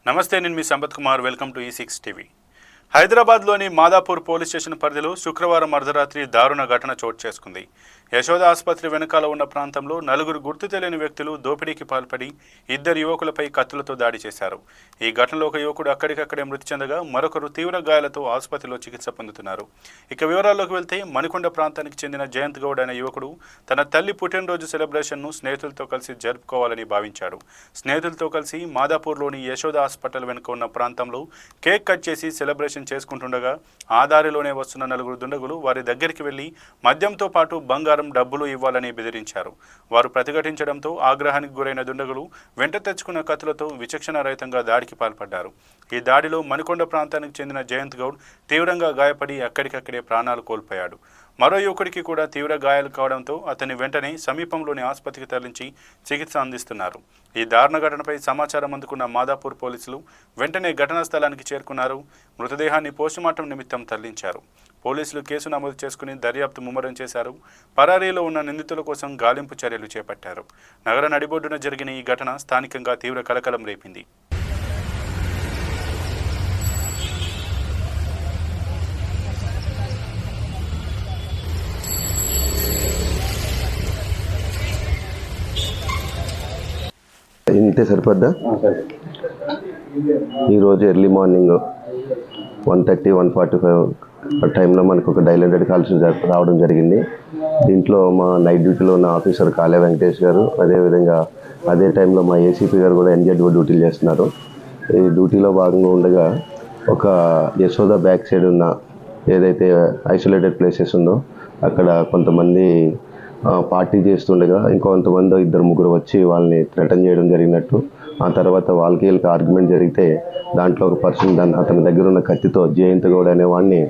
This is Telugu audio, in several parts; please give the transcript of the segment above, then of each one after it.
నమస్తే, నేను మీ Sampath Kumar. Welcome to E6 TV. హైదరాబాద్లోని మాదాపూర్ పోలీస్ స్టేషన్ పరిధిలో శుక్రవారం అర్ధరాత్రి దారుణ ఘటన చోటు చేసుకుంది. యశోద ఆసుపత్రి వెనుకాల ఉన్న ప్రాంతంలో నలుగురు గుర్తు తెలియని వ్యక్తులు దోపిడీకి పాల్పడి ఇద్దరు యువకులపై కత్తులతో దాడి చేశారు. ఈ ఘటనలో ఒక యువకుడు అక్కడికక్కడే మృతి చెందగా మరొకరు తీవ్ర గాయాలతో ఆసుపత్రిలో చికిత్స పొందుతున్నారు. ఇక వివరాల్లోకి వెళ్తే, మణికొండ ప్రాంతానికి చెందిన జయంత్ గౌడ్ అనే యువకుడు తన తల్లి పుట్టినరోజు సెలబ్రేషన్ను స్నేహితులతో కలిసి జరుపుకోవాలని భావించాడు. స్నేహితులతో కలిసి మాదాపూర్లోని యశోద హాస్పిటల్ వెనుక ఉన్న ప్రాంతంలో కేక్ కట్ చేసి సెలబ్రేషన్ చేసుకుంటుండగా ఆ దారిలోనే వస్తున్న నలుగురు దుండగులు వారి దగ్గరికి వెళ్లి మద్యంతో పాటు బంగారం, డబ్బులు ఇవ్వాలని బెదిరించారు. వారు ప్రతిఘటించడంతో ఆగ్రహానికి గురైన దుండగులు వెంట తెచ్చుకున్న కత్తులతో విచక్షణారహితంగా దాడికి పాల్పడ్డారు. ఈ దాడిలో మణికొండ ప్రాంతానికి చెందిన జయంత్ గౌడ్ తీవ్రంగా గాయపడి అక్కడికక్కడే ప్రాణాలు కోల్పోయాడు. మరో యువకుడికి కూడా తీవ్ర గాయాలు కావడంతో అతన్ని వెంటనే సమీపంలోని ఆసుపత్రికి తరలించి చికిత్స అందిస్తున్నారు. ఈ దారుణ ఘటనపై సమాచారం అందుకున్న మాదాపూర్ పోలీసులు వెంటనే ఘటనా స్థలానికి చేరుకున్నారు. మృతదేహాన్ని పోస్టుమార్టం నిమిత్తం తరలించారు. పోలీసులు కేసు నమోదు చేసుకుని దర్యాప్తు ముమ్మరం చేశారు. పరారీలో ఉన్న నిందితుల కోసం గాలింపు చర్యలు చేపట్టారు. నగర నడిబొడ్డున జరిగిన ఈ ఘటన స్థానికంగా తీవ్ర కలకలం రేపింది. ఇంతే సరిపోద్దా? ఈరోజు ఎర్లీ మార్నింగ్ 1:30, 1:45 టైంలో మనకు ఒక డైల్ 100 కాల్స్ రావడం జరిగింది. దీంట్లో మా నైట్ డ్యూటీలో ఉన్న ఆఫీసర్ కాళే వెంకటేష్ గారు, అదేవిధంగా అదే టైంలో మా ఏసీపీ గారు కూడా NZO డ్యూటీలు చేస్తున్నారు. ఈ డ్యూటీలో భాగంగా ఉండగా ఒక యశోద బ్యాక్ సైడ్ ఉన్న ఏదైతే ఐసోలేటెడ్ ప్లేసెస్ ఉందో అక్కడ కొంతమంది పార్టీ చేస్తుండగా ఇంకొంతమంది ఇద్దరు ముగ్గురు వచ్చి వాళ్ళని థ్రెటన్ చేయడం జరిగినట్టు, ఆ తర్వాత వాళ్ళకి ఆర్గ్యుమెంట్ జరిగితే దాంట్లో ఒక పర్సన్ అతని దగ్గర ఉన్న కత్తితో జయంత్ గౌడ్ అనే వాడిని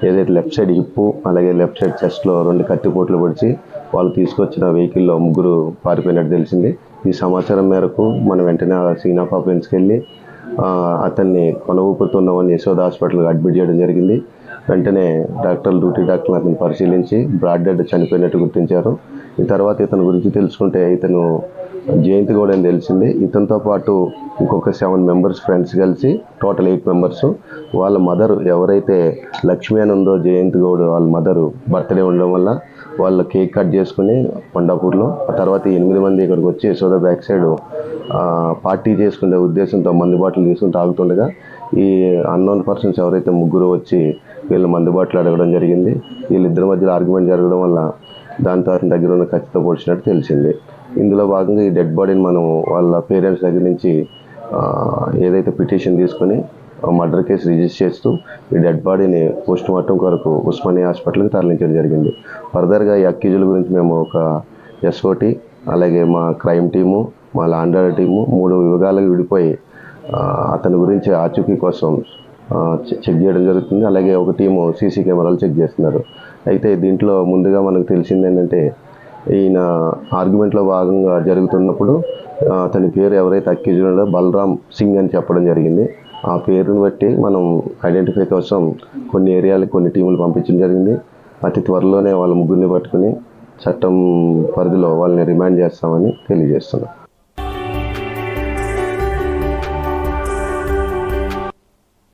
ఏదైతే లెఫ్ట్ సైడ్ హిప్పు అలాగే లెఫ్ట్ సైడ్ చెస్ట్లో 2 కత్తిపోట్లు పొడిచి వాళ్ళు తీసుకొచ్చిన వెహికల్లో ముగ్గురు పారిపోయినట్టు తెలిసింది. ఈ సమాచారం మేరకు మనం వెంటనే సీన్ ఆఫ్ ఆఫెన్స్కి వెళ్ళి అతన్ని కొన ఊపుతున్నవాడిని యశోద హాస్పిటల్కి అడ్మిట్ చేయడం జరిగింది. వెంటనే డ్యూటీ డాక్టర్లు అతను పరిశీలించి బ్రాడ్ డెడ్ చనిపోయినట్టు గుర్తించారు. ఈ తర్వాత ఇతని గురించి తెలుసుకుంటే ఇతను జయంత్ గౌడ్ అని తెలిసింది. ఇతనితో పాటు ఇంకొక 7 మెంబర్స్ ఫ్రెండ్స్ కలిసి టోటల్ 8 మెంబర్స్. వాళ్ళ మదర్ ఎవరైతే లక్ష్మి అని ఉందో జయంత్ గౌడ్ వాళ్ళ మదరు బర్త్డే ఉండడం వల్ల వాళ్ళు కేక్ కట్ చేసుకుని కొండాపూర్లో, ఆ తర్వాత 8 మంది ఇక్కడికి వచ్చి యశోద బ్యాక్ సైడ్ పార్టీ చేసుకునే ఉద్దేశంతో మందు బాటలు తీసుకుని తాగుతుండగా ఈ అన్నోన్ పర్సన్స్ ఎవరైతే ముగ్గురు వచ్చి వీళ్ళు మందు బాటలు అడగడం జరిగింది. వీళ్ళిద్దరి మధ్యలో ఆర్గ్యుమెంట్ జరగడం వల్ల దాంతో అతని దగ్గర ఉన్న కత్తితో పొడిచినట్టు తెలిసింది. ఇందులో భాగంగా ఈ డెడ్ బాడీని మనం వాళ్ళ పేరెంట్స్ దగ్గర నుంచి ఏదైతే పిటిషన్ తీసుకొని మర్డర్ కేసు రిజిస్టర్ చేస్తూ ఈ డెడ్ బాడీని పోస్టుమార్టం కొరకు ఉస్మానియా హాస్పిటల్కి తరలించడం జరిగింది. ఫర్దర్గా ఈ అక్యూజుల గురించి మేము ఒక SOT అలాగే మా క్రైమ్ టీము, మా లాండర్ టీము 3 విభాగాలకు విడిపోయి అతని గురించి ఆచూకీ కోసం చెక్ చేయడం జరుగుతుంది. అలాగే ఒక టీము CC కెమెరాలు చెక్ చేస్తున్నారు. అయితే దీంట్లో ముందుగా మనకు తెలిసింది ఏంటంటే, ఈయన ఆర్గ్యుమెంట్లో భాగంగా జరుగుతున్నప్పుడు అతని పేరు ఎవరైతే అక్యూజ్డ్ ఉన్నాడో బలరామ్ సింగ్ అని చెప్పడం జరిగింది. ఆ పేరుని బట్టి మనం ఐడెంటిఫై కోసం కొన్ని ఏరియాలకు కొన్ని టీములు పంపించడం జరిగింది. అతి త్వరలోనే వాళ్ళ ముగ్గురిని పట్టుకుని చట్టం పరిధిలో వాళ్ళని రిమాండ్ చేస్తామని తెలియజేస్తున్నాం.